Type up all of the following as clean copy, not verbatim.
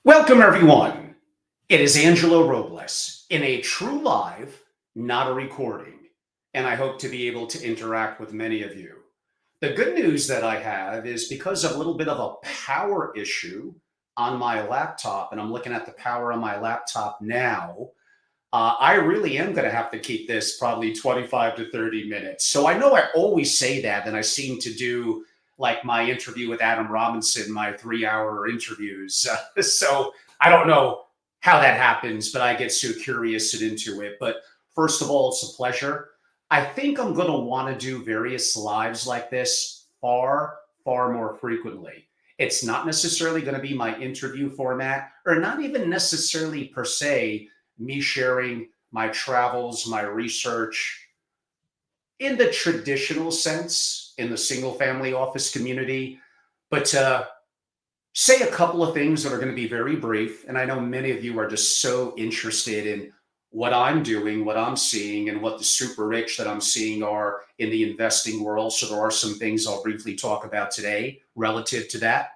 Welcome, everyone. It is Angelo Robles in a true live, not a recording, and I hope to be able to interact with many of you. The good news that I have is because of a little bit of a power issue on my laptop, and I'm looking at the power on my laptop now. I really am going to have to keep this probably 25 to 30 minutes. So I know I always say that, and I seem to do like my interview with Adam Robinson, my 3 hour interviews. So I don't know how that happens, but I get so curious and into it. But first of all, it's a pleasure. I think I'm going to want to do various lives like this far, far more frequently. It's not necessarily going to be my interview format, or not even necessarily per se me sharing my travels, my research in the traditional sense in the single family office community, but to say a couple of things that are going to be very brief. And I know many of you are just so interested in what I'm doing, what I'm seeing, and what the super rich that I'm seeing are in the investing world. So there are some things I'll briefly talk about today relative to that,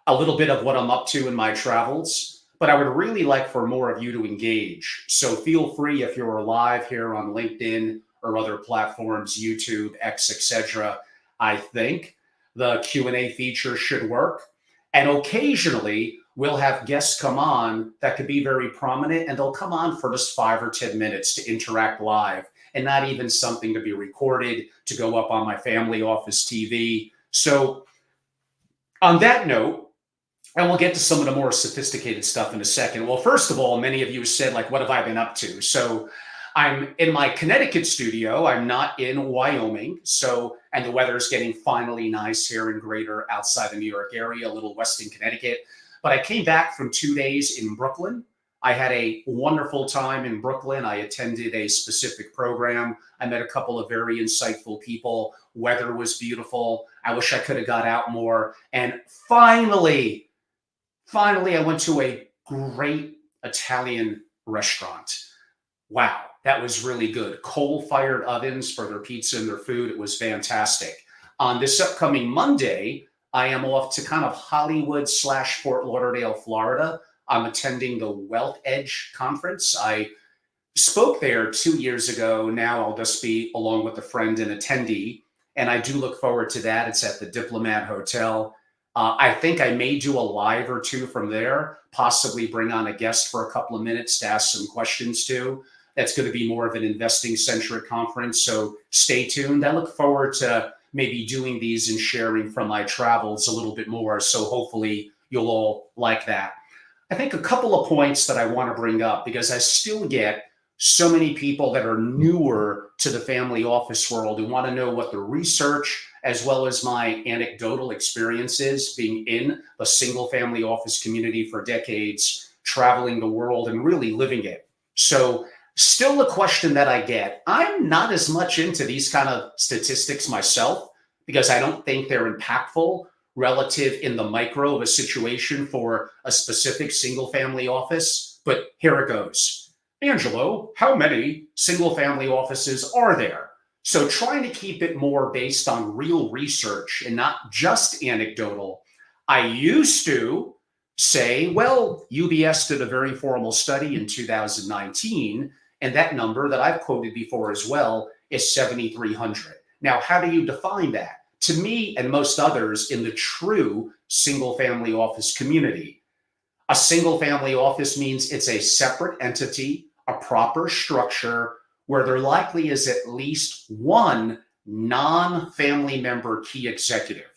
a little bit of what I'm up to in my travels, but I would really like for more of you to engage. So feel free if you're live here on LinkedIn or other platforms, YouTube, X, etc. I think the Q&A feature should work. And occasionally we'll have guests come on that could be very prominent, and they'll come on for just 5 or 10 minutes to interact live, and not even something to be recorded to go up on my family office TV. So on that note, and we'll get to some of the more sophisticated stuff in a second. Well, first of all, many of you said, like, what have I been up to? So I'm in my Connecticut studio. I'm not in Wyoming. So, and the weather is getting finally nice here in greater outside the New York area, a little western Connecticut. But I came back from 2 days in Brooklyn. I had a wonderful time in Brooklyn. I attended a specific program. I met a couple of very insightful people. Weather was beautiful. I wish I could have got out more. And finally, I went to a great Italian restaurant. Wow, that was really good. Coal-fired ovens for their pizza and their food. It was fantastic. On this upcoming Monday, I am off to kind of Hollywood slash Fort Lauderdale, Florida. I'm attending the Wealth Edge conference. I spoke there 2 years ago. Now I'll just be along with a friend and attendee, and I do look forward to that. It's at the Diplomat Hotel. I think I may do a live or two from there, possibly bring on a guest for a couple of minutes to ask some questions to. That's going to be more of an investing centric conference. So stay tuned. I look forward to maybe doing these and sharing from my travels a little bit more. So hopefully you'll all like that. I think a couple of points that I want to bring up, because I still get so many people that are newer to the family office world who want to know what the research as well as my anecdotal experiences being in the single family office community for decades, traveling the world and really living it. So still a question that I get. I'm not as much into these kind of statistics myself because I don't think they're impactful relative in the micro of a situation for a specific single family office. But here it goes. Angelo, how many single family offices are there? So trying to keep it more based on real research and not just anecdotal. I used to say, well, UBS did a very formal study in 2019, and that number that I've quoted before as well is 7,300. Now, how do you define that? To me and most others in the true single family office community, a single family office means it's a separate entity, a proper structure where there likely is at least one non-family member key executive.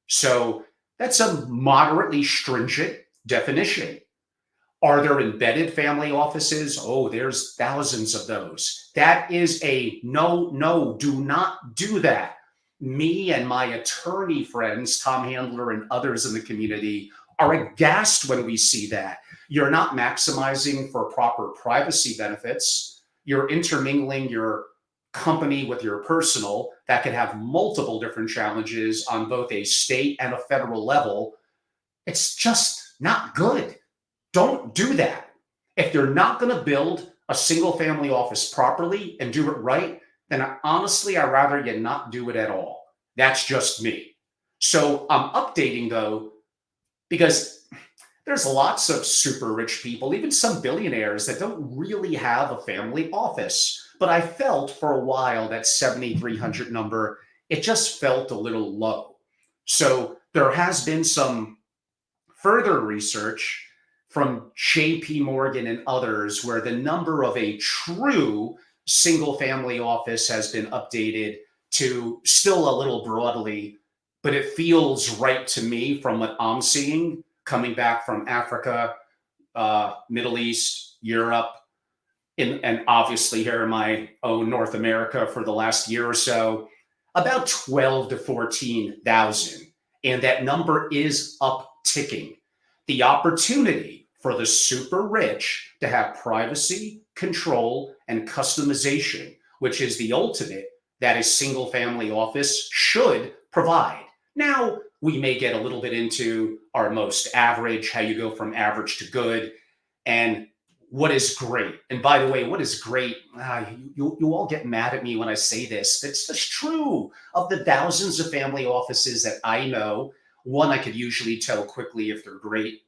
So that's a moderately stringent definition. Are there embedded family offices? Oh, there's thousands of those. That is a no, do not do that. Me and my attorney friends, Tom Handler and others in the community, are aghast when we see that. You're not maximizing for proper privacy benefits. You're intermingling your company with your personal. That can have multiple different challenges on both a state and a federal level. It's just not good. Don't do that. If you're not going to build a single family office properly and do it right, then honestly, I'd rather you not do it at all. That's just me. So I'm updating though, because There's lots of super rich people, even some billionaires that don't really have a family office. But I felt for a while that 7,300 number, it just felt a little low. So there has been some further research from JP Morgan and others where the number of a true single family office has been updated to still a little broadly, but it feels right to me from what I'm seeing coming back from Africa, Middle East, Europe, and obviously here in my own North America for the last year or so, about 12 to 14,000. And that number is upticking. The opportunity for the super rich to have privacy, control, and customization, which is the ultimate that a single family office should provide. Now, we may get a little bit into our most average, how you go from average to good, and what is great. And by the way, what is great, you all get mad at me when I say this. It's just true. Of the thousands of family offices that I know, one I could usually tell quickly if they're great,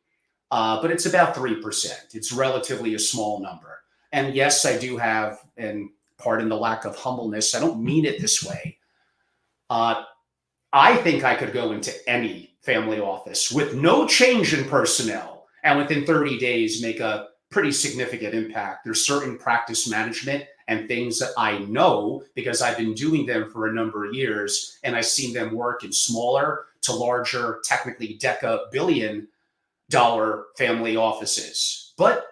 but it's about 3%. It's relatively a small number. And yes, I do have, and pardon the lack of humbleness, I don't mean it this way. I think I could go into any family office with no change in personnel and within 30 days make a pretty significant impact. There's certain practice management and things that I know because I've been doing them for a number of years and I've seen them work in smaller to larger, technically deca billion dollar family offices. But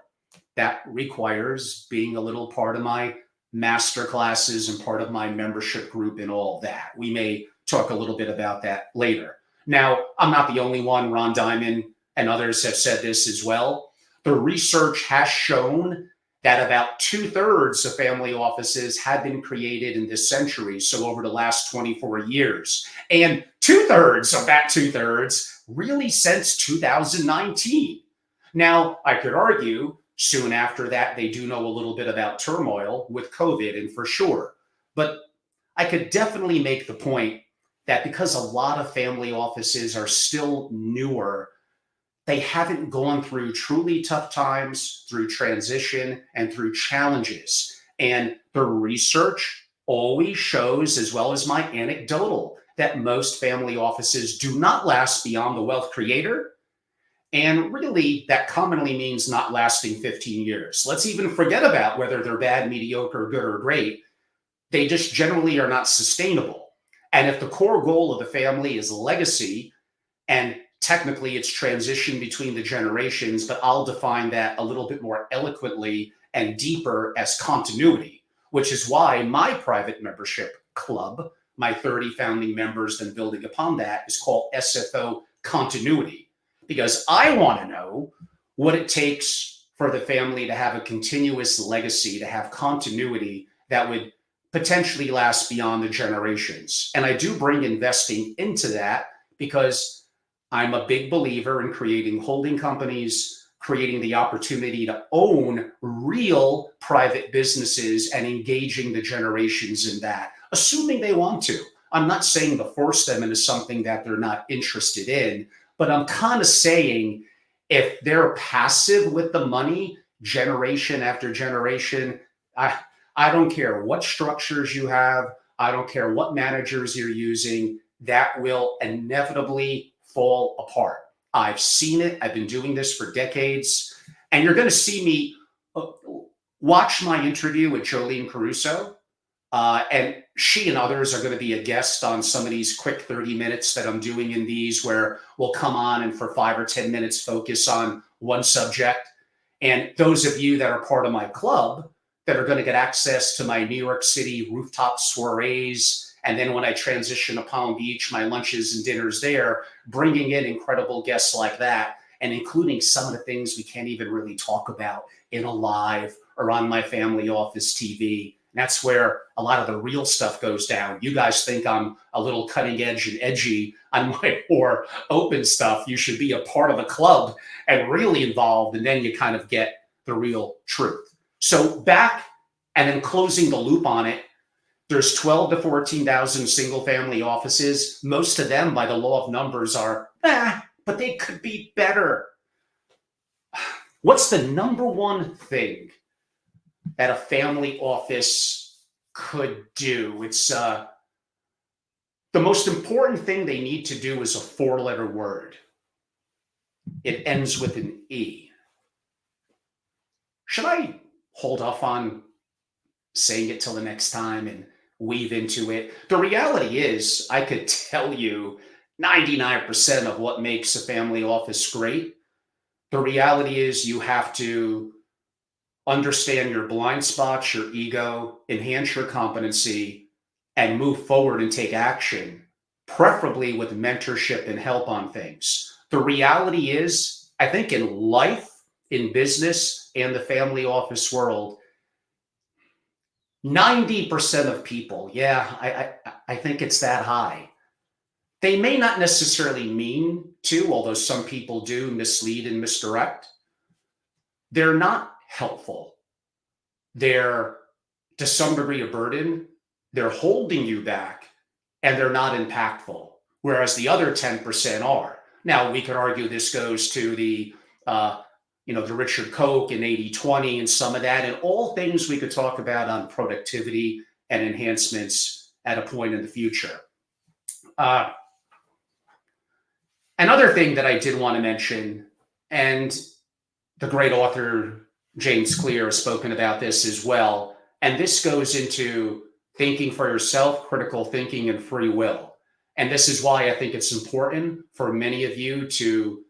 that requires being a little part of my master classes and part of my membership group and all that. We may talk a little bit about that later. Now, I'm not the only one. Ron Diamond and others have said this as well. The research has shown that about 2/3 of family offices have been created in this century, so over the last 24 years. And 2/3 of that 2/3 really since 2019. Now, I could argue soon after that, they do know a little bit about turmoil with COVID, and for sure. But I could definitely make the point that because a lot of family offices are still newer, they haven't gone through truly tough times, through transition, and through challenges. And the research always shows, as well as my anecdotal, that most family offices do not last beyond the wealth creator. And really, that commonly means not lasting 15 years. Let's even forget about whether they're bad, mediocre, good, or great. They just generally are not sustainable. And if the core goal of the family is legacy, and technically it's transition between the generations, but I'll define that a little bit more eloquently and deeper as continuity, which is why my private membership club, my 30 founding members, then building upon that, is called SFO Continuity. Because I want to know what it takes for the family to have a continuous legacy, to have continuity that would potentially last beyond the generations. And I do bring investing into that because I'm a big believer in creating holding companies, creating the opportunity to own real private businesses and engaging the generations in that, assuming they want to. I'm not saying to force them into something that they're not interested in, but I'm kind of saying if they're passive with the money, generation after generation, I don't care what structures you have. I don't care what managers you're using. That will inevitably fall apart. I've seen it. I've been doing this for decades. And you're going to see me watch my interview with Jolene Caruso. And she and others are going to be a guest on some of these quick 30 minutes that I'm doing in these where we'll come on and for 5 or 10 minutes focus on one subject. And those of you that are part of my club that are going to get access to my New York City rooftop soirees, and then when I transition to Palm Beach, my lunches and dinners there, bringing in incredible guests like that, and including some of the things we can't even really talk about in a live or on my family office TV. That's where a lot of the real stuff goes down. You guys think I'm a little cutting edge and edgy on my more open stuff. You should be a part of a club and really involved, and then you kind of get the real truth. So back and then closing the loop on it, there's 12 to 14,000 single family offices. Most of them by the law of numbers are, but they could be better. What's the number one thing that a family office could do? It's the most important thing they need to do is a four-letter word. It ends with an E. Should I hold off on saying it till the next time and weave into it? The reality is, I could tell you 99% of what makes a family office great. The reality is, you have to understand your blind spots, your ego, enhance your competency, and move forward and take action, preferably with mentorship and help on things. The reality is, I think in life, in business, and the family office world, 90% of people, yeah, I think it's that high. They may not necessarily mean to, although some people do mislead and misdirect. They're not helpful. They're, to some degree, a burden. They're holding you back, and they're not impactful. Whereas the other 10% are. Now, we could argue this goes to the Richard Koch and 80-20 and some of that, and all things we could talk about on productivity and enhancements at a point in the future. Another thing that I did want to mention, and the great author James Clear has spoken about this as well, and this goes into thinking for yourself, critical thinking, and free will. And this is why I think it's important for many of you to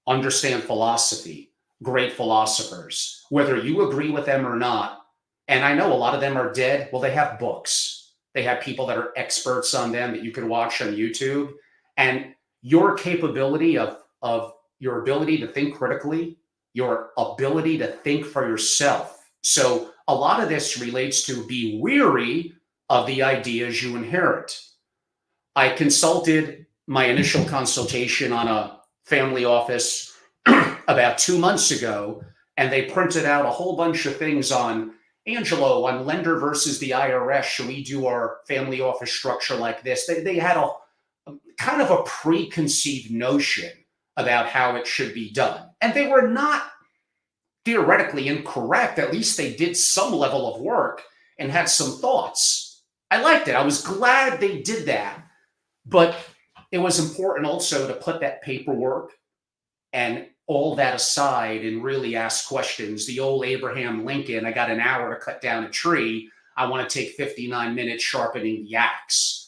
understand philosophy, great philosophers, whether you agree with them or not. And I know a lot of them are dead. Well, they have books. They have people that are experts on them that you can watch on YouTube. And your capability of your ability to think critically, your ability to think for yourself. So a lot of this relates to be weary of the ideas you inherit. I consulted my initial consultation on a family office about 2 months ago, and they printed out a whole bunch of things on Angelo, on lender versus the IRS. Should we do our family office structure like this? They had a kind of a preconceived notion about how it should be done. And they were not theoretically incorrect. At least they did some level of work and had some thoughts. I liked it. I was glad they did that. But it was important also to put that paperwork and all that aside and really ask questions. The old Abraham Lincoln, I got an hour to cut down a tree. I want to take 59 minutes sharpening the axe.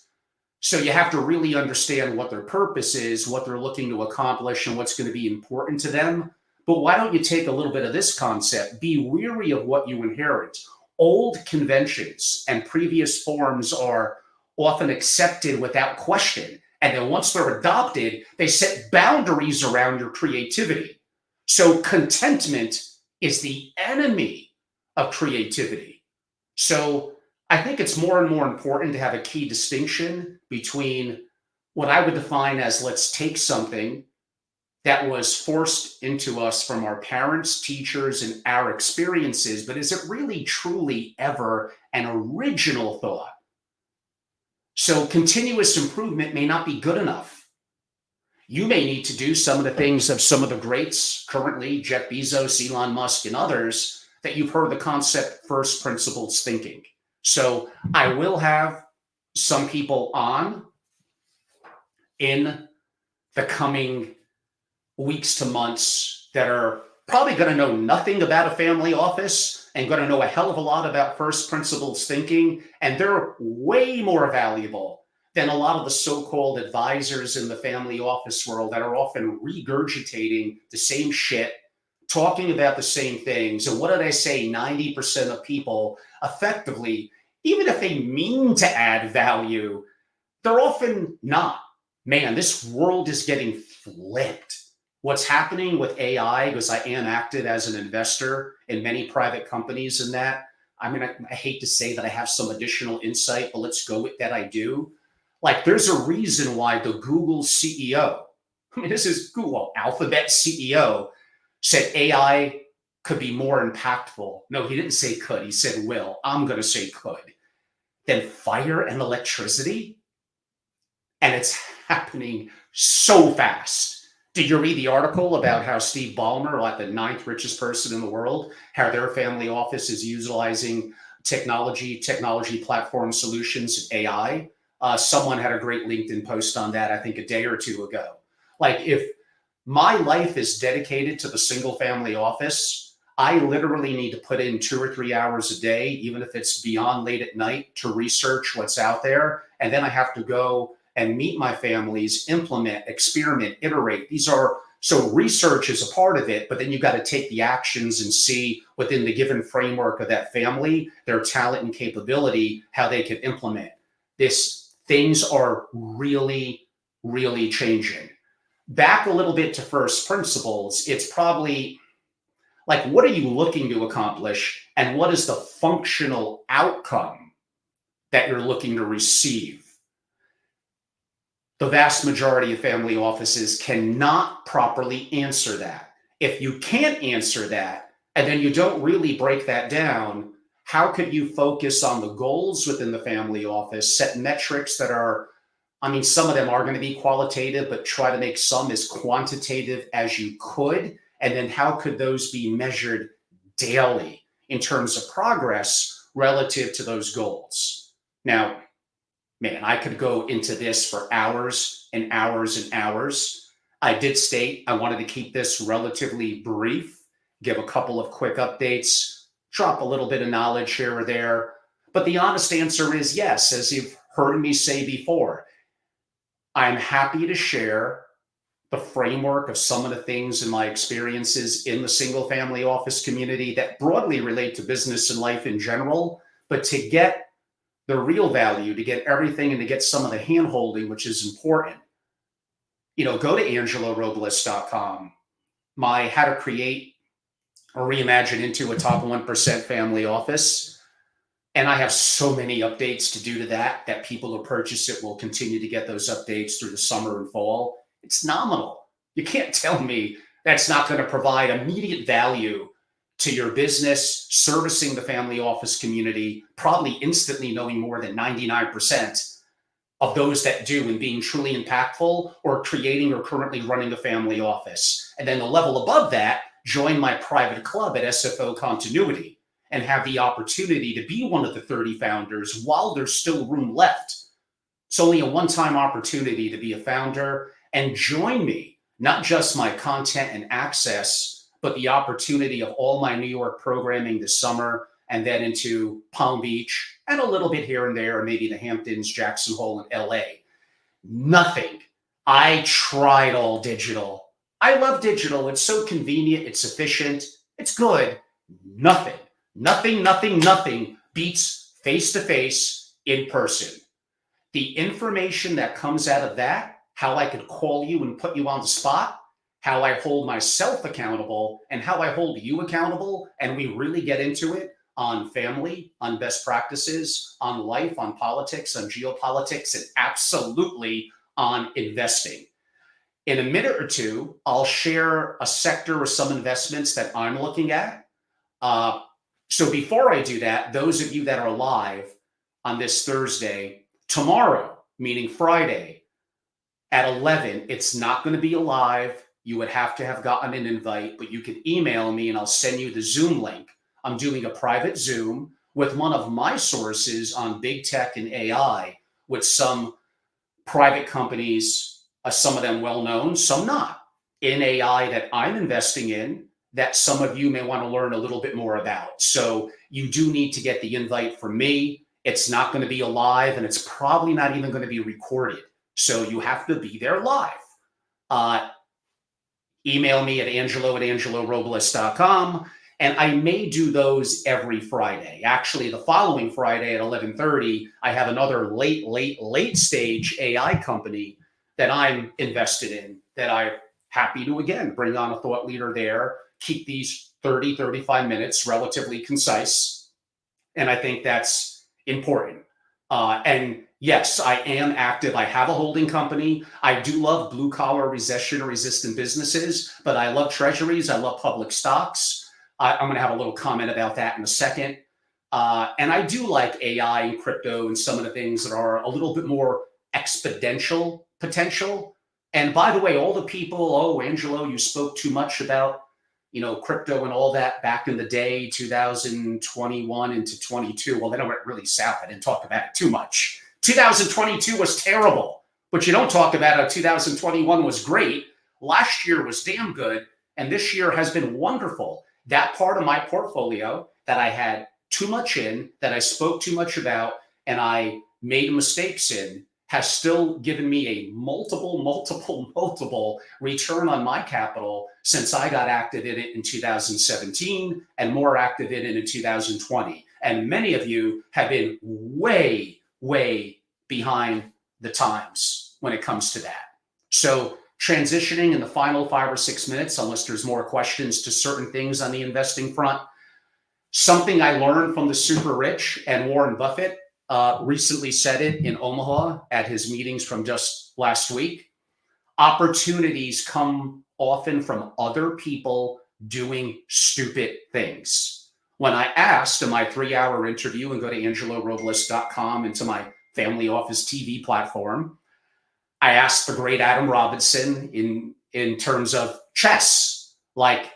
So you have to really understand what their purpose is, what they're looking to accomplish, and what's going to be important to them. But why don't you take a little bit of this concept? Be weary of what you inherit. Old conventions and previous forms are often accepted without question. And then once they're adopted, they set boundaries around your creativity. So contentment is the enemy of creativity. So I think it's more and more important to have a key distinction between what I would define as, let's take something that was forced into us from our parents, teachers, and our experiences, but is it really truly ever an original thought? So continuous improvement may not be good enough. You may need to do some of the things of some of the greats currently, Jeff Bezos, Elon Musk, and others, that you've heard the concept first principles thinking. So I will have some people on in the coming weeks to months that are probably going to know nothing about a family office and going to know a hell of a lot about first principles thinking. And they're way more valuable than a lot of the so-called advisors in the family office world that are often regurgitating the same shit, talking about the same things. And what did I say? 90% of people effectively, even if they mean to add value, they're often not. Man, this world is getting flipped. What's happening with AI, because I am active as an investor in many private companies in that. I mean, I hate to say that I have some additional insight, but let's go with that I do. Like, there's a reason why the Google CEO, I mean, this is Google, Alphabet CEO, said AI could be more impactful. No, he didn't say could. He said will. I'm going to say could. Than fire and electricity. And it's happening so fast. Did you read the article about how Steve Ballmer, like the ninth richest person in the world, how their family office is utilizing technology platform solutions, AI? Someone had a great LinkedIn post on that, I think a day or two ago. Like, if my life is dedicated to the single family office, I literally need to put in 2 or 3 hours a day, even if it's beyond late at night, to research what's out there. And then I have to go and meet my families, implement, experiment, iterate. These are so research is a part of it, but then you've got to take the actions and see within the given framework of that family, their talent and capability, how they can implement. This things are really, really changing. Back a little bit to first principles, it's probably like, what are you looking to accomplish? And what is the functional outcome that you're looking to receive? The vast majority of family offices cannot properly answer that. If you can't answer that, and then you don't really break that down, how could you focus on the goals within the family office, set metrics that are, I mean, some of them are going to be qualitative, but try to make some as quantitative as you could. And then how could those be measured daily in terms of progress relative to those goals? Now, man, I could go into this for hours and hours and hours. I did state I wanted to keep this relatively brief, give a couple of quick updates, drop a little bit of knowledge here or there. But the honest answer is yes, as you've heard me say before, I'm happy to share the framework of some of the things and my experiences in the single family office community that broadly relate to business and life in general. But to get the real value, to get everything and to get some of the hand holding, which is important, go to angelorobles.com. My how to create or reimagine into a top 1% family office. And I have so many updates to do to that people who purchase it will continue to get those updates through the summer and fall. It's nominal. You can't tell me that's not going to provide immediate value to your business, servicing the family office community, probably instantly knowing more than 99% of those that do and being truly impactful or creating or currently running a family office. And then the level above that, join my private club at SFO Continuity and have the opportunity to be one of the 30 founders while there's still room left. It's only a one-time opportunity to be a founder and join me, not just my content and access, but the opportunity of all my New York programming this summer and then into Palm Beach and a little bit here and there, maybe the Hamptons, Jackson Hole, and LA. Nothing. I tried all digital. I love digital. It's so convenient. It's efficient. It's good. Nothing beats face-to-face in person. The information that comes out of that, how I could call you and put you on the spot, how I hold myself accountable and how I hold you accountable, and we really get into it on family, on best practices, on life, on politics, on geopolitics, and absolutely on investing. In a minute or two, I'll share a sector or some investments that I'm looking at. So before I do that, those of you that are live on this Thursday, tomorrow, meaning Friday, at 11, it's not going to be a live. You would have to have gotten an invite, but you can email me and I'll send you the Zoom link. I'm doing a private Zoom with one of my sources on big tech and AI with some private companies, some of them well-known, some not, in AI that I'm investing in that some of you may want to learn a little bit more about. So you do need to get the invite from me. It's not going to be a live and it's probably not even going to be recorded. So you have to be there live. Email me at angelo@angelorobles.com. And I may do those every Friday. Actually, the following Friday at 11:30, I have another late stage AI company that I'm invested in that I'm happy to, again, bring on a thought leader there, keep these 30, 35 minutes relatively concise. And I think that's important. And yes, I am active. I have a holding company. I do love blue collar recession resistant businesses, but I love treasuries. I love public stocks. I'm going to have a little comment about that in a second. And I do like AI and crypto and some of the things that are a little bit more exponential potential. And by the way, all the people, oh, Angelo, you spoke too much about, crypto and all that back in the day, 2021 into 22. Well, then I went really south. I didn't talk about it too much. 2022 was terrible, but you don't talk about how 2021 was great. Last year was damn good, and this year has been wonderful. That part of my portfolio that I had too much in, that I spoke too much about, and I made mistakes in, has still given me a multiple return on my capital since I got active in it in 2017 and more active in it in 2020. And many of you have been way behind the times when it comes to that. So transitioning in the final 5 or 6 minutes, unless there's more questions to certain things on the investing front, something I learned from the super rich and Warren Buffett recently said it in Omaha at his meetings from just last week. Opportunities come often from other people doing stupid things. When I asked in my 3-hour interview, and go to angelorobles.com and to my family office TV platform, I asked the great Adam Robinson in terms of chess, like,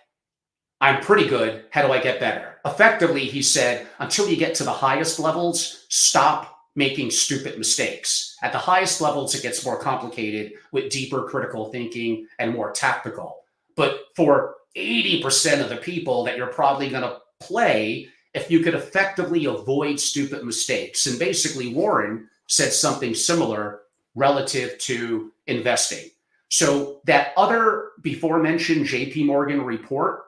I'm pretty good. How do I get better? Effectively, he said, until you get to the highest levels, stop making stupid mistakes. At the highest levels, it gets more complicated with deeper critical thinking and more tactical. But for 80% of the people that you're probably going to play, if you could effectively avoid stupid mistakes. And basically, Warren said something similar relative to investing. So that other before mentioned JP Morgan report,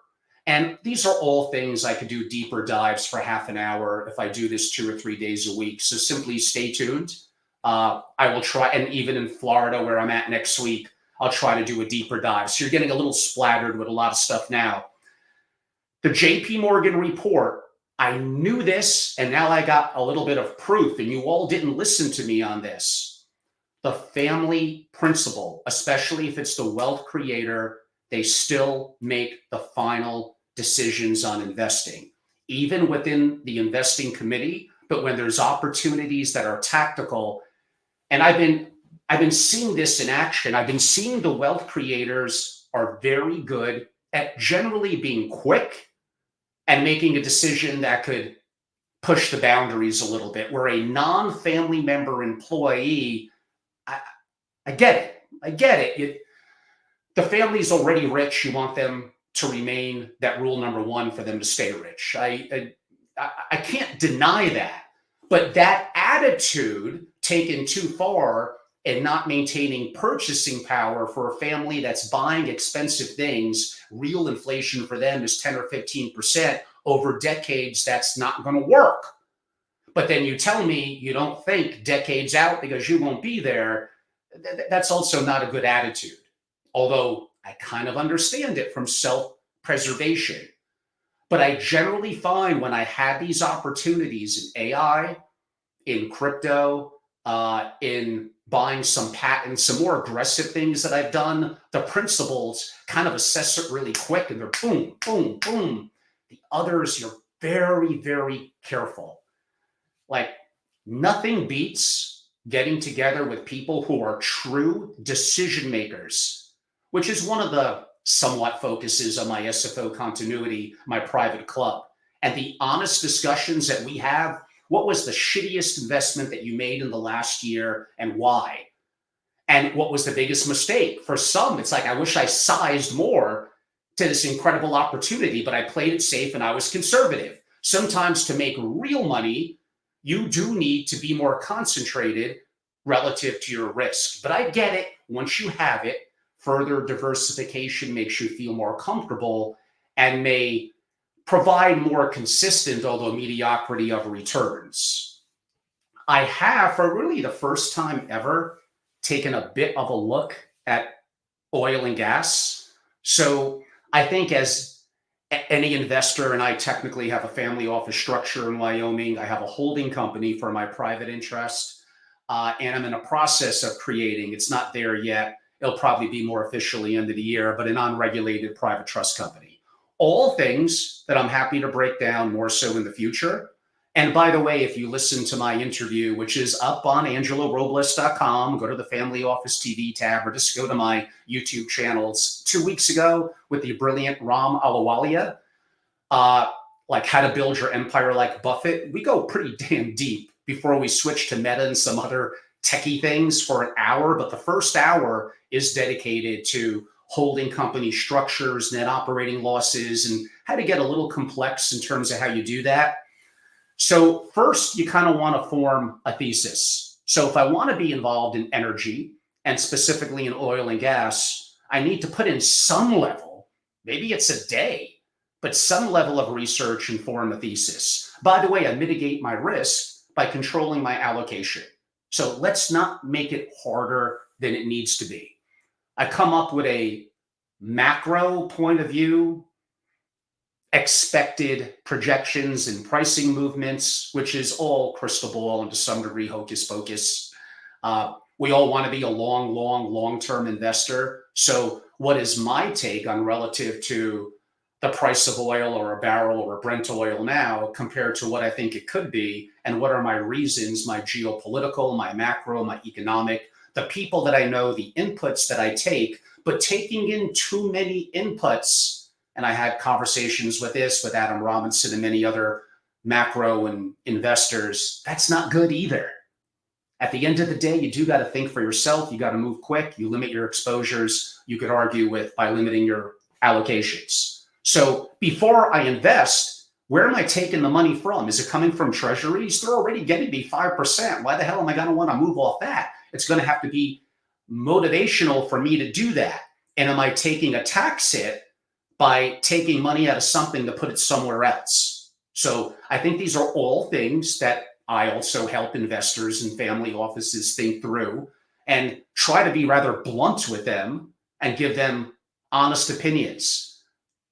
and these are all things I could do deeper dives for half an hour if I do this 2 or 3 days a week. So simply stay tuned. I will try, and even in Florida where I'm at next week, I'll try to do a deeper dive. So you're getting a little splattered with a lot of stuff now. The JP Morgan report, I knew this, and now I got a little bit of proof, and you all didn't listen to me on this. The family principle, especially if it's the wealth creator, they still make the final decisions on investing, even within the investing committee. But when there's opportunities that are tactical, and I've been seeing this in action. I've been seeing the wealth creators are very good at generally being quick and making a decision that could push the boundaries a little bit. Where a non-family member employee, I get it. I get it. The family's already rich. You want them to remain, that rule number one, for them to stay rich. I can't deny that. But that attitude taken too far and not maintaining purchasing power for a family that's buying expensive things, real inflation for them is 10 or 15% over decades, that's not going to work. But then you tell me you don't think decades out because you won't be there. That's also not a good attitude. Although I kind of understand it from self-preservation. But I generally find when I have these opportunities in AI, in crypto, in buying some patents, some more aggressive things that I've done, the principles kind of assess it really quick and they're boom, boom, boom. The others, you're very careful. Like, nothing beats getting together with people who are true decision makers, which is one of the somewhat focuses on my SFO continuity, my private club. And the honest discussions that we have, what was the shittiest investment that you made in the last year and why? And what was the biggest mistake? For some, it's like, I wish I sized more to this incredible opportunity, but I played it safe and I was conservative. Sometimes to make real money, you do need to be more concentrated relative to your risk. But I get it. Once you have it, further diversification makes you feel more comfortable and may provide more consistent, although mediocrity, of returns. I have, for really the first time ever, taken a bit of a look at oil and gas. So I think as any investor, and I technically have a family office structure in Wyoming, I have a holding company for my private interest, and I'm in a process of creating, it's not there yet, it'll probably be more officially end of the year, but an unregulated private trust company. All things that I'm happy to break down more so in the future. And by the way, if you listen to my interview, which is up on angelorobles.com, go to the Family Office TV tab or just go to my YouTube channels 2 weeks ago with the brilliant Ram Alawalia, uh, like how to build your empire like Buffett. We go pretty damn deep before we switch to Meta and some other techie things for an hour. But the first hour is dedicated to holding company structures, net operating losses, and how to get a little complex in terms of how you do that. So first, you kind of want to form a thesis. So if I want to be involved in energy and specifically in oil and gas, I need to put in some level, maybe it's a day, but some level of research and form a thesis. By the way, I mitigate my risk by controlling my allocation. So let's not make it harder than it needs to be. I come up with a macro point of view, expected projections and pricing movements, which is all crystal ball and to some degree hocus pocus. We all want to be a long-term investor. So what is my take on relative to the price of oil or a barrel or a Brent oil now compared to what I think it could be? And what are my reasons, my geopolitical, my macro, my economic, the people that I know, the inputs that I take, but taking in too many inputs. And I had conversations with Adam Robinson and many other macro and investors. That's not good either. At the end of the day, you do got to think for yourself. You got to move quick. You limit your exposures. You could argue with by limiting your allocations. So before I invest, where am I taking the money from? Is it coming from treasuries? They're already getting me 5%. Why the hell am I going to want to move off that? It's going to have to be motivational for me to do that. And am I taking a tax hit by taking money out of something to put it somewhere else? So I think these are all things that I also help investors and family offices think through and try to be rather blunt with them and give them honest opinions.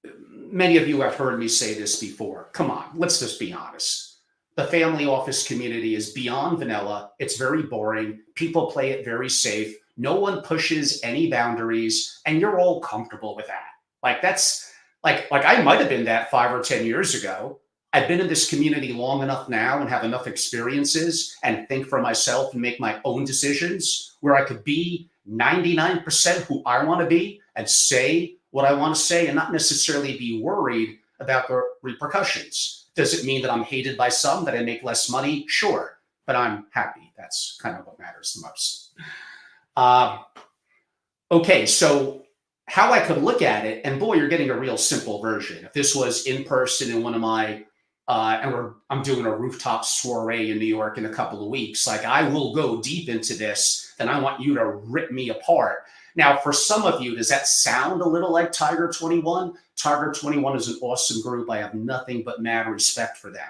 Many of you have heard me say this before. Come on, let's just be honest. The family office community is beyond vanilla. It's very boring. People play it very safe. No one pushes any boundaries, and you're all comfortable with that. Like that's like I might have been that 5 or 10 years ago. I've been in this community long enough now and have enough experiences and think for myself and make my own decisions where I could be 99% who I want to be and say what I want to say and not necessarily be worried about the repercussions. Does it mean that I'm hated by some, that I make less money? Sure, but I'm happy. That's kind of what matters the most. Okay, so how I could look at it, and boy, you're getting a real simple version. If this was in person in one of my, I'm doing a rooftop soiree in New York in a couple of weeks, like I will go deep into this, then I want you to rip me apart. Now, for some of you, does that sound a little like Tiger 21? Tiger 21 is an awesome group. I have nothing but mad respect for them.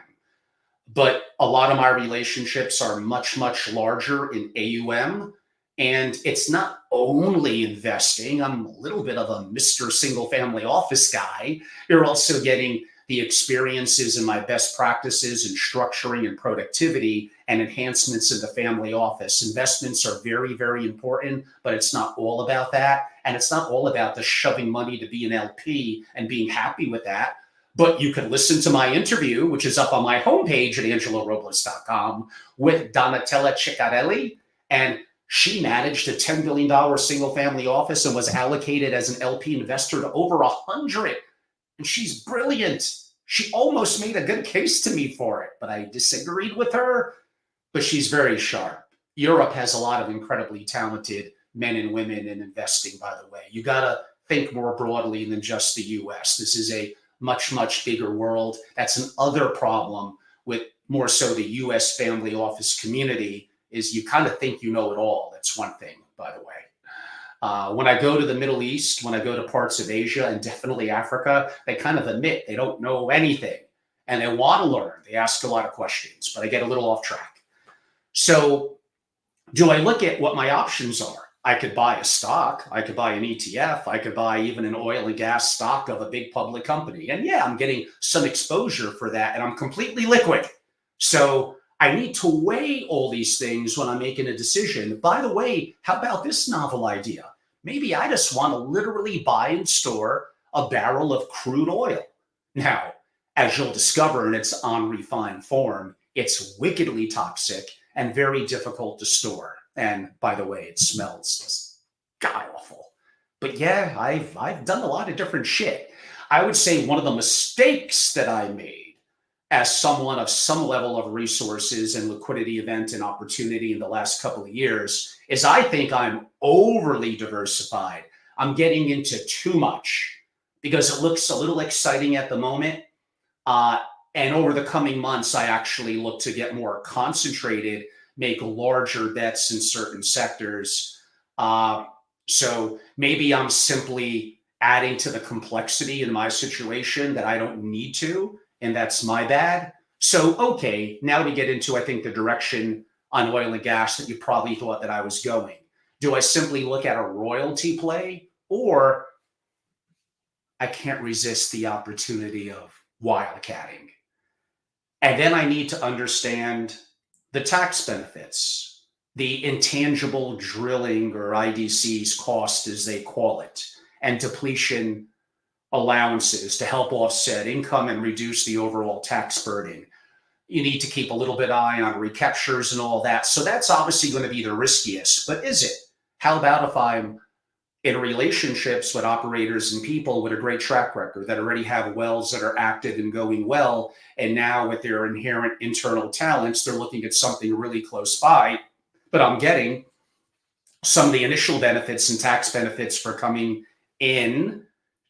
But a lot of my relationships are much, much larger in AUM. And it's not only investing. I'm a little bit of a Mr. Single Family Office guy. You're also getting the experiences and my best practices in structuring and productivity and enhancements in the family office. Investments are very, very important, but it's not all about that. And it's not all about the shoving money to be an LP and being happy with that. But you could listen to my interview, which is up on my homepage at angelorobles.com with Donatella Ciccarelli. And she managed a $10 billion single family office and was allocated as an LP investor to over 100. And she's brilliant. She almost made a good case to me for it, but I disagreed with her. But she's very sharp. Europe has a lot of incredibly talented men and women in investing, by the way. You got to think more broadly than just the US. This is a much, much bigger world. That's an other problem with more so the US family office community is you kind of think you know it all. That's one thing, by the way. When I go to the Middle East, when I go to parts of Asia and definitely Africa, they kind of admit they don't know anything and they want to learn. They ask a lot of questions, but I get a little off track. So do I look at what my options are? I could buy a stock. I could buy an ETF. I could buy even an oil and gas stock of a big public company. And yeah, I'm getting some exposure for that and I'm completely liquid. So I need to weigh all these things when I'm making a decision. By the way, how about this novel idea? Maybe I just want to literally buy and store a barrel of crude oil. Now, as you'll discover in its unrefined form, It's wickedly toxic and very difficult to store. And by the way, it smells just god awful. But yeah, I've done a lot of different shit. I would say one of the mistakes that I made as someone of some level of resources and liquidity event and opportunity in the last couple of years is I think I'm overly diversified. I'm getting into too much because it looks a little exciting at the moment. Uh, and over the coming months, I actually look to get more concentrated, make larger bets in certain sectors. Uh, so maybe I'm simply adding to the complexity in my situation that I don't need to, and that's my bad. So, okay, now we get into, I think, the direction on oil and gas that you probably thought that I was going. Do I simply look at a royalty play, or I can't resist the opportunity of wildcatting? And then I need to understand the tax benefits, the intangible drilling or IDC's cost, as they call it, and depletion allowances to help offset income and reduce the overall tax burden. You need to keep a little bit eye on recaptures and all that. So that's obviously going to be the riskiest. But is it? How about if I'm in relationships with operators and people with a great track record that already have wells that are active and going well, and now with their inherent internal talents, they're looking at something really close by, but I'm getting some of the initial benefits and tax benefits for coming in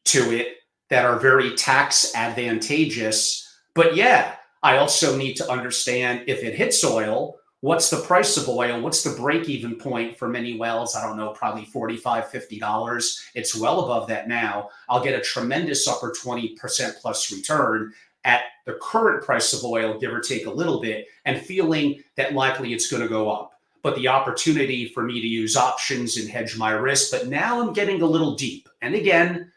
to it that are very tax advantageous. But yeah, I also need to understand if it hits oil, what's the price of oil? What's the break even point for many wells? I don't know, probably $45, $50. It's well above that now. I'll get a tremendous upper 20% plus return at the current price of oil, give or take a little bit, and feeling that likely it's going to go up. But the opportunity for me to use options and hedge my risk. But now I'm getting a little deep. And again,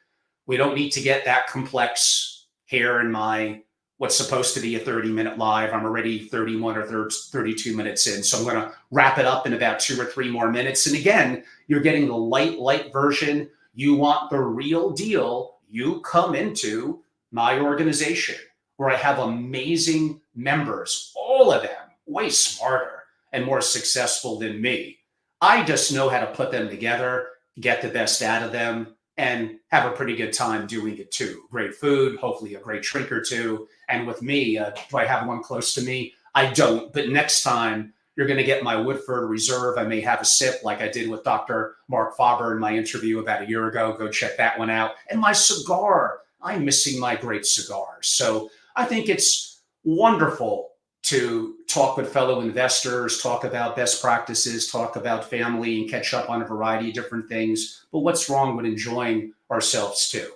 we don't need to get that complex here in my what's supposed to be a 30-minute live. I'm already 31 or 32 minutes in. So I'm going to wrap it up in about 2 or 3 more minutes. And again, you're getting the light version. You want the real deal. You come into my organization where I have amazing members, all of them way smarter and more successful than me. I just know how to put them together, get the best out of them, and have a pretty good time doing it too. Great food, hopefully a great drink or two. And with me, do I have one close to me? I don't. But next time, you're going to get my Woodford Reserve. I may have a sip like I did with Dr. Mark Faber in my interview about a year ago. Go check that one out. And my cigar. I'm missing my great cigars. So I think it's wonderful to talk with fellow investors, talk about best practices, talk about family, and catch up on a variety of different things. But what's wrong with enjoying ourselves too?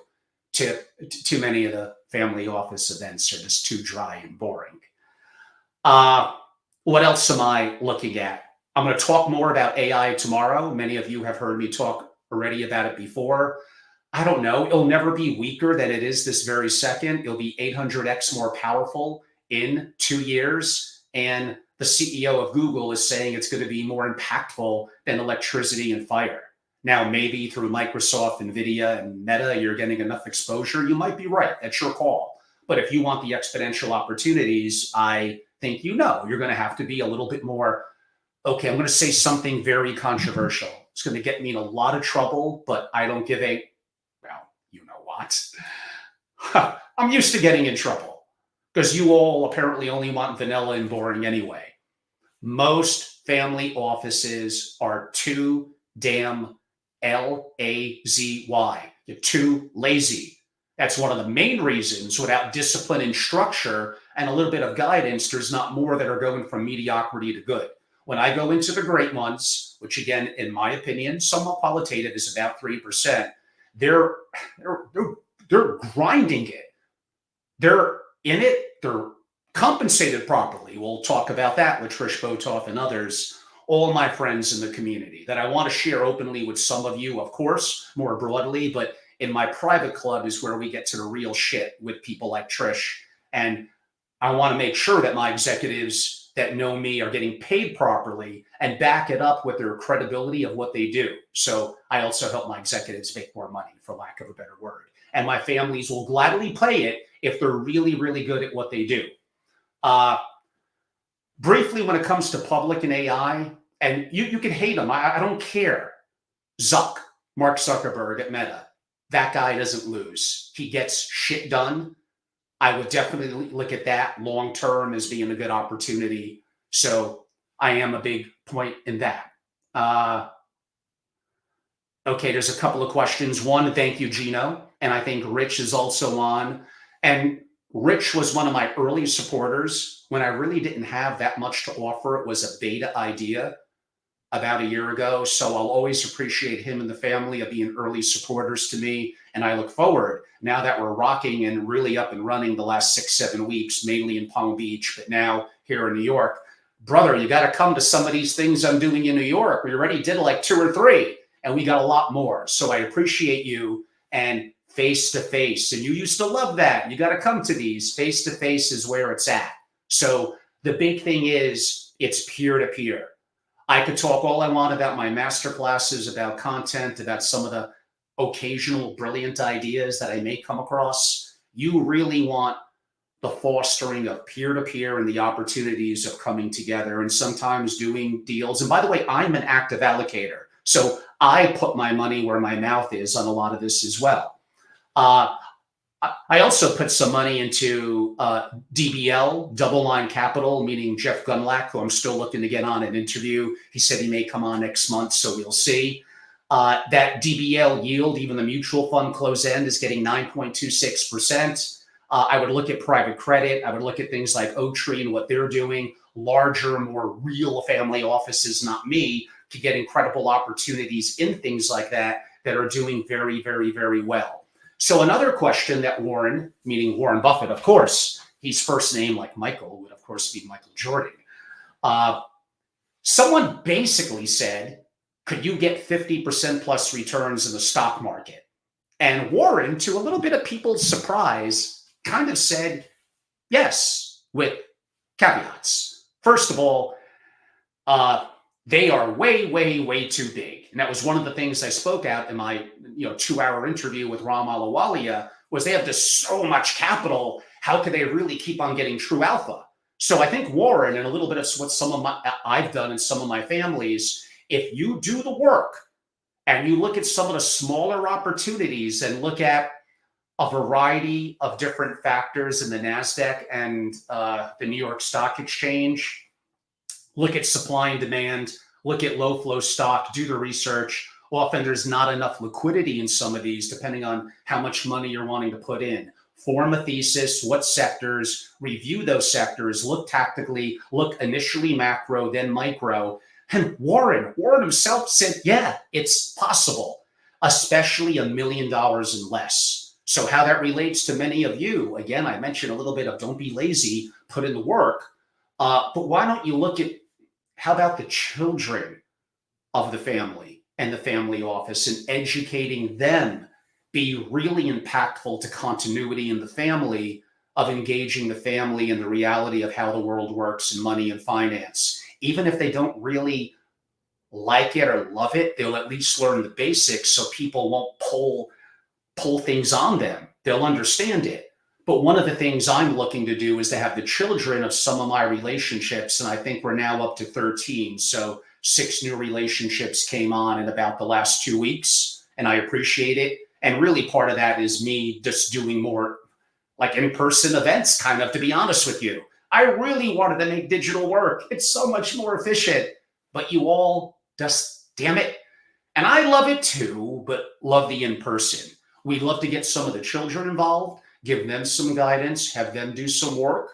Too many of the family office events are just too dry and boring. What else am I looking at? I'm going to talk more about AI tomorrow. Many of you have heard me talk already about it before. I don't know. It'll never be weaker than it is this very second. It'll be 800x more powerful in 2 years. And the CEO of Google is saying it's going to be more impactful than electricity and fire. Now, maybe through Microsoft, NVIDIA, and Meta, you're getting enough exposure. You might be right. That's your call. But if you want the exponential opportunities, I think you're going to have to be a little bit more, okay, I'm going to say something very controversial. It's going to get me in a lot of trouble, but I don't give a, well, you know what? I'm used to getting in trouble because you all apparently only want vanilla and boring anyway. Most family offices are too damn lazy. You're too lazy. That's one of the main reasons without discipline and structure and a little bit of guidance, there's not more that are going from mediocrity to good. When I go into the great ones, which again, in my opinion, somewhat qualitative is about 3%, they're grinding it. They're in it. They're compensated properly. We'll talk about that with Trish Botoff and others, all my friends in the community that I want to share openly with some of you, of course, more broadly, but in my private club is where we get to the real shit with people like Trish. And I want to make sure that my executives that know me are getting paid properly and back it up with their credibility of what they do. So I also help my executives make more money, for lack of a better word. And my families will gladly pay it if they're really, really good at what they do. Briefly, when it comes to public and AI, and you can hate him, I don't care. Mark Zuckerberg at Meta, that guy doesn't lose. He gets shit done. I would definitely look at that long term as being a good opportunity. So I am a big point in that. Okay, there's a couple of questions. One, thank you, Gino. And I think Rich is also on. And Rich was one of my early supporters when I really didn't have that much to offer. It was a beta idea about a year ago. So I'll always appreciate him and the family of being early supporters to me. And I look forward, now that we're rocking and really up and running the last 6-7 weeks, mainly in Palm Beach, but now here in New York. Brother, you got to come to some of these things I'm doing in New York. We already did like 2 or 3, and we got a lot more. So I appreciate you, and face to face. And you used to love that. You got to come to these. Face to face is where it's at. So the big thing is it's peer to peer. I could talk all I want about my master classes, about content, about some of the occasional brilliant ideas that I may come across. You really want the fostering of peer-to-peer and the opportunities of coming together and sometimes doing deals. And by the way, I'm an active allocator. So I put my money where my mouth is on a lot of this as well. I also put some money into DBL, Double Line Capital, meaning Jeff Gunlack, who I'm still looking to get on an interview. He said he may come on next month, so we'll see. That DBL yield, even the mutual fund close end, is getting 9.26%. I would look at private credit. I would look at things like Oaktree and what they're doing. Larger, more real family offices, not me, to get incredible opportunities in things like that that are doing very, very, very well. So another question that Warren, meaning Warren Buffett, of course, he's first name like Michael, would of course be Michael Jordan. Someone basically said, could you get 50% plus returns in the stock market? And Warren, to a little bit of people's surprise, kind of said yes, with caveats. First of all, they are way, way, way too big. And that was one of the things I spoke out in my 2-hour interview with Ram Alawalia, was they have just so much capital. How can they really keep on getting true alpha? So I think Warren, and a little bit of what I've done in some of my families, if you do the work and you look at some of the smaller opportunities and look at a variety of different factors in the NASDAQ and the New York Stock Exchange, look at supply and demand, look at low flow stock, do the research. Often there's not enough liquidity in some of these, depending on how much money you're wanting to put in. Form a thesis, what sectors, review those sectors, look tactically, look initially macro, then micro. And Warren himself said, yeah, it's possible, especially $1 million and less. So how that relates to many of you, again, I mentioned a little bit of don't be lazy, put in the work. But why don't you look at, how about the children of the family and the family office, and educating them be really impactful to continuity in the family, of engaging the family in the reality of how the world works and money and finance. Even if they don't really like it or love it, they'll at least learn the basics so people won't pull things on them. They'll understand it. But one of the things I'm looking to do is to have the children of some of my relationships, and I think we're now up to 13. So 6 new relationships came on in about the last 2 weeks, and I appreciate it. And really part of that is me just doing more like in-person events, kind of, to be honest with you. I really wanted to make digital work. It's so much more efficient, but you all just, damn it. And I love it too, but love the in-person. We'd love to get some of the children involved, give them some guidance, have them do some work,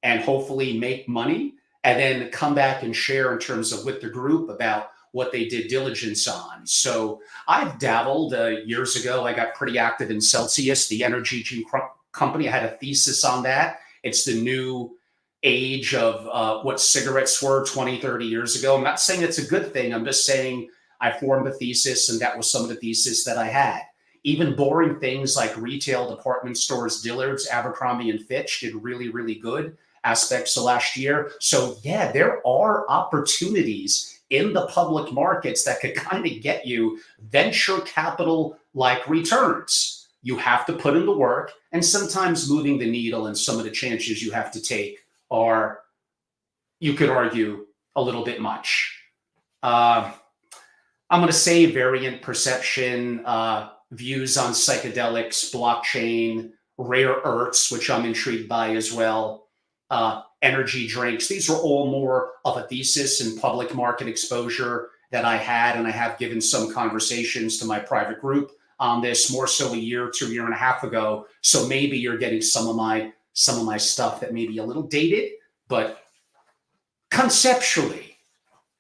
and hopefully make money, and then come back and share in terms of with the group about what they did diligence on. So I've dabbled years ago. I got pretty active in Celsius, the energy company. I had a thesis on that. It's the new age of what cigarettes were 20, 30 years ago. I'm not saying it's a good thing. I'm just saying I formed a thesis, and that was some of the thesis that I had. Even boring things like retail department stores, Dillard's, Abercrombie and Fitch did really, really good aspects of last year. So yeah, there are opportunities in the public markets that could kind of get you venture capital like returns. You have to put in the work, and sometimes moving the needle and some of the chances you have to take are you could argue, a little bit much. Uh, I'm going to say variant perception, views on psychedelics, blockchain, rare earths, which I'm intrigued by as well, energy drinks. These are all more of a thesis and public market exposure that I had, and I have given some conversations to my private group on this more so a year to a year and a half ago. So maybe you're getting some of my stuff that may be a little dated, but conceptually,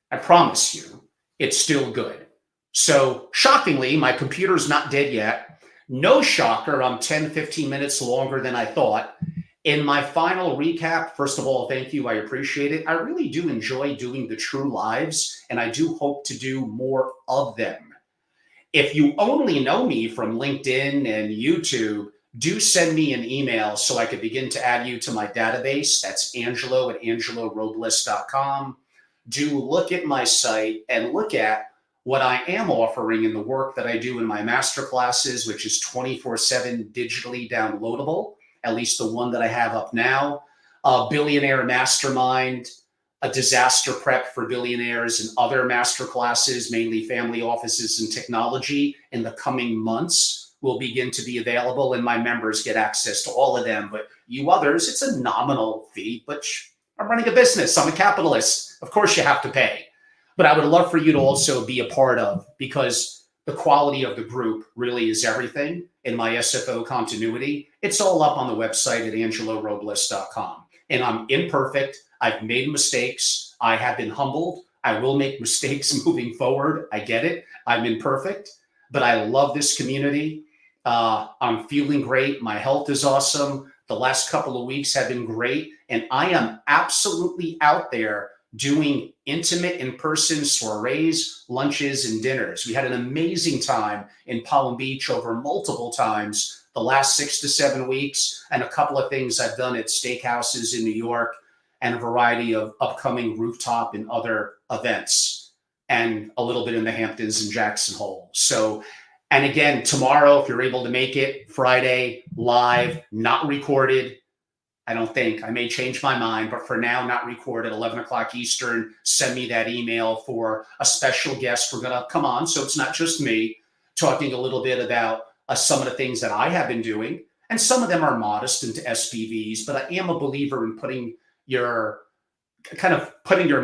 I promise you, it's still good. So shockingly, my computer's not dead yet. No shocker, I'm 10, 15 minutes longer than I thought. In my final recap, first of all, thank you. I appreciate it. I really do enjoy doing the true lives, and I do hope to do more of them. If you only know me from LinkedIn and YouTube, do send me an email so I could begin to add you to my database. That's Angelo at angelorobles.com. Do look at my site and look at what I am offering in the work that I do in my master classes, which is 24/7 digitally downloadable, at least the one that I have up now, a billionaire mastermind, a disaster prep for billionaires, and other master classes, mainly family offices and technology, in the coming months will begin to be available, and my members get access to all of them. But you others, it's a nominal fee, but I'm running a business. I'm a capitalist. Of course you have to pay. But I would love for you to also be a part of, because the quality of the group really is everything in my SFO continuity. It's all up on the website at angelorobles.com. And I'm imperfect. I've made mistakes. I have been humbled. I will make mistakes moving forward. I get it. I'm imperfect, but I love this community. I'm feeling great. My health is awesome. The last couple of weeks have been great. And I am absolutely out there doing intimate in-person soirees, lunches, and dinners. We had an amazing time in Palm Beach over multiple times the last 6 to 7 weeks, and a couple of things I've done at steakhouses in New York, and a variety of upcoming rooftop and other events, and a little bit in the Hamptons and Jackson Hole. So, and again, tomorrow, if you're able to make it, Friday, live, not recorded. I don't think. I may change my mind, but for now, not recorded, 11 o'clock Eastern. Send me that email for a special guest. We're going to come on, so it's not just me talking a little bit about some of the things that I have been doing. And some of them are modest into SPVs, but I am a believer in putting your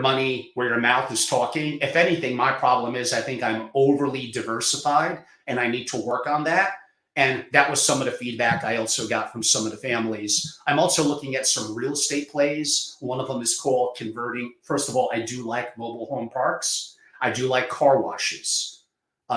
money where your mouth is talking. If anything, my problem is I think I'm overly diversified, and I need to work on that. And that was some of the feedback I also got from some of the families. I'm also looking at some real estate plays. One of them is called converting. First of all, I do like mobile home parks. I do like car washes.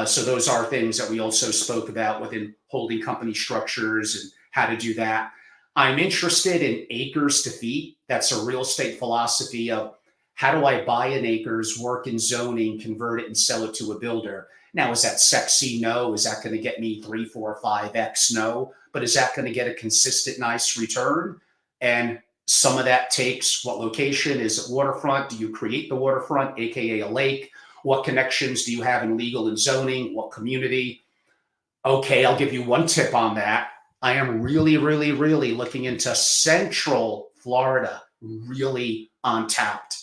So those are things that we also spoke about within holding company structures and how to do that. I'm interested in acres to feet. That's a real estate philosophy of how do I buy an acres, work in zoning, convert it, and sell it to a builder. Now, is that sexy? No. Is that going to get me 3, 4, 5x? No. But is that going to get a consistent, nice return? And some of that takes what location? Is it waterfront? Do you create the waterfront, AKA a lake? What connections do you have in legal and zoning? What community? Okay, I'll give you one tip on that. I am really, really, really looking into Central Florida, really untapped,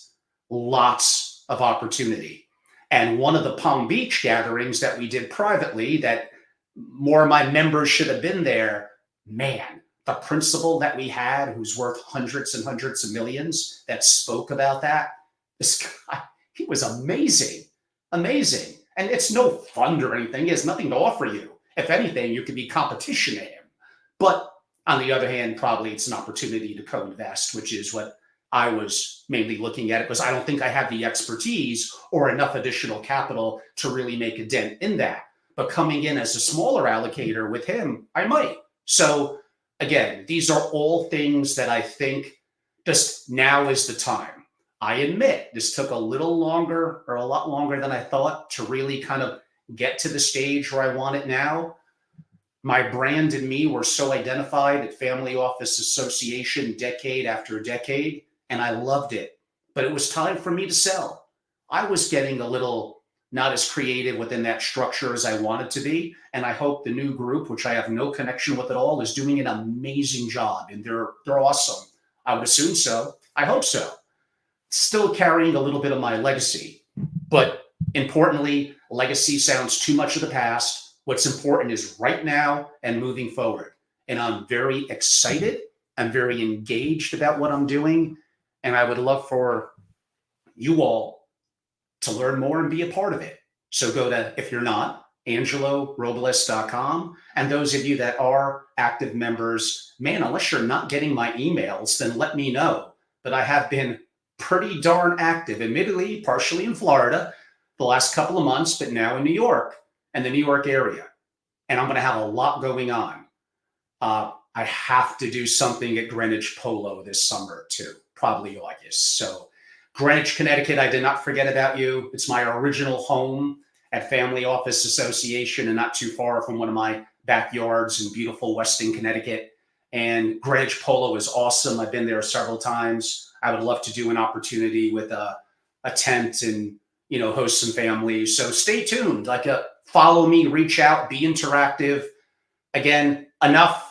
lots of opportunity. And one of the Palm Beach gatherings that we did privately, that more of my members should have been there, man, the principal that we had, who's worth hundreds and hundreds of millions, that spoke about that, this guy, he was amazing, amazing. And it's no fund or anything. He has nothing to offer you. If anything, you could be competition to him. But on the other hand, probably it's an opportunity to co-invest, which is what I was mainly looking at, it because I don't think I have the expertise or enough additional capital to really make a dent in that. But coming in as a smaller allocator with him, I might. So again, these are all things that I think just now is the time. I admit this took a little longer, or a lot longer than I thought, to really kind of get to the stage where I want it now. My brand and me were so identified at Family Office Association decade after decade, and I loved it. But it was time for me to sell. I was getting a little not as creative within that structure as I wanted to be, and I hope the new group, which I have no connection with at all, is doing an amazing job, and they're awesome. I would assume so. I hope so. still carrying a little bit of my legacy. But importantly, legacy sounds too much of the past. What's important is right now and moving forward. And I'm very excited. I'm very engaged about what I'm doing. And I would love for you all to learn more and be a part of it. So go to, if you're not, angelorobles.com. And those of you that are active members, man, unless you're not getting my emails, then let me know. But I have been pretty darn active, admittedly, partially in Florida the last couple of months, but now in New York and the New York area. And I'm going to have a lot going on. I have to do something at Greenwich Polo this summer too, probably August. So Greenwich, Connecticut, I did not forget about you. It's my original home at Family Office Association and not too far from one of my backyards in beautiful Weston, Connecticut. And Greenwich Polo is awesome. I've been there several times. I would love to do an opportunity with a tent and, host some families. So stay tuned, follow me, reach out, be interactive. Again, enough.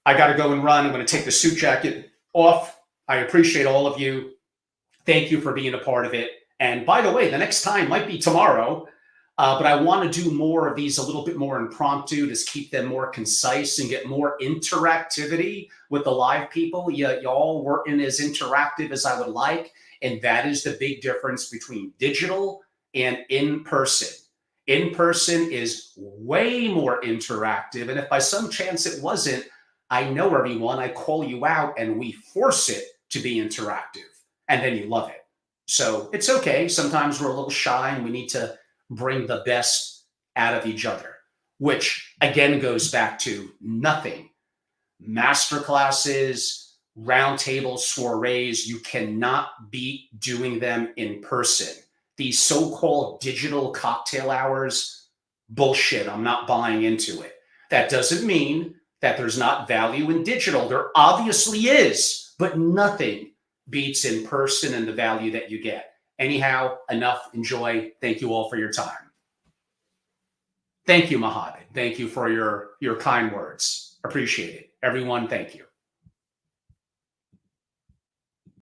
I got to go and run. I'm going to take the suit jacket off. I appreciate all of you. Thank you for being a part of it. And by the way, the next time might be tomorrow, but I want to do more of these a little bit more impromptu, just keep them more concise and get more interactivity with the live people. Y'all weren't as interactive as I would like. And that is the big difference between digital and in person. In person is way more interactive. And if by some chance it wasn't, I know everyone, I call you out and we force it to be interactive. And then you love it. So it's okay. Sometimes we're a little shy and we need to bring the best out of each other, which again goes back to nothing. Masterclasses, roundtable soirees, you cannot beat doing them in person. These so-called digital cocktail hours, bullshit. I'm not buying into it. That doesn't mean that there's not value in digital. There obviously is, but nothing beats in person and the value that you get. Anyhow, enough. Enjoy. Thank you all for your time. Thank you, Mohammed. Thank you for your kind words. Appreciate it. Everyone, thank you.